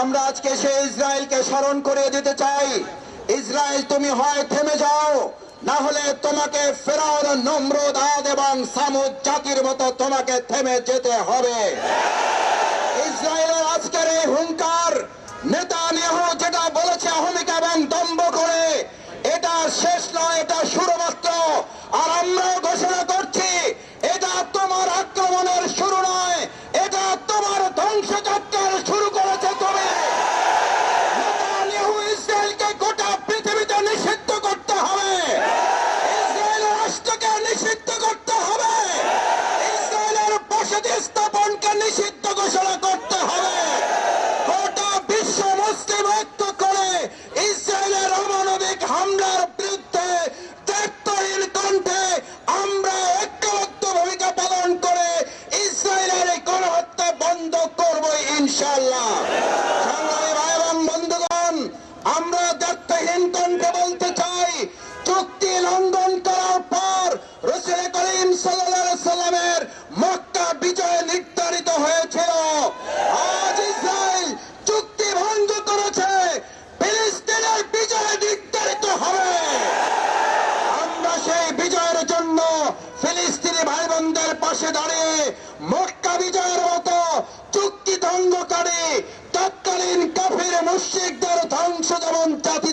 আমরা আজকে সেই ইসরায়েলকে স্মরণ করে দিতে চাই, ইসরায়েল তুমি হয় থেমে যাও, না হলে তোমাকে ফেরাউন, নমরুদ, আদ এবং সামুদ জাতির মতো তোমাকে থেমে যেতে হবে। ইসরায়েলের আজকের এই হুঙ্কার, নেতানিয়াহু যেটা বলেছে অহমিক এবং দম্ভ করে, এটা শেষ নয়, এটা শুরু মাত্র। আর আমরাও ঘোষণা করছি, এটা তোমার আক্রমণের শুরু নয়, এটা তোমার ধ্বংসযাত্রার শুরু করেছে তুমি। নেতানিয়াহু ইসরায়েলকে গোটা পৃথিবীতে নিষিদ্ধ করতে হবে, ইসরায়েলের রাষ্ট্রকে নিষিদ্ধ করতে হবে, ইসরায়েলের বসতি স্থাপনকে নিষিদ্ধ ঘোষণা করতে হবে। গোটা বিশ্ব মুসলিম ঐক্য করে ইসরায়েলের অমানবিক হামলার বিরুদ্ধে ত্যাগহীন কণ্ঠে আমরা ঐক্যবদ্ধ ভূমিকা পালন করে ইসরায়েলের এই গণহত্যা বন্ধ করব ইনশাআল্লাহ। সংগ্রামী ভাই এবং বন্ধুগণ, আমরা ত্যাগহীন কণ্ঠে বলতে চাই, চুক্তি লঙ্ঘন করার পর রাসূল করিম সাল্লাল্লাহু আলাইহি সাল্লামের মক্কা বিজয় নির্ধারিত হয়েছিল। আজ ইসরায়েল চুক্তি ভঙ্গ করেছে, ফিলিস্তিনের বিজয় নির্ধারিত হবে। আমরা সেই বিজয়ের জন্য ফিলিস্তিনি ভাই বোনদের পাশে দাঁড়িয়ে মক্কা বিজয়ের মতো চুক্তি ভঙ্গকারী তৎকালীন কাফির মুশরিকদের ধ্বংস যেমন জাতি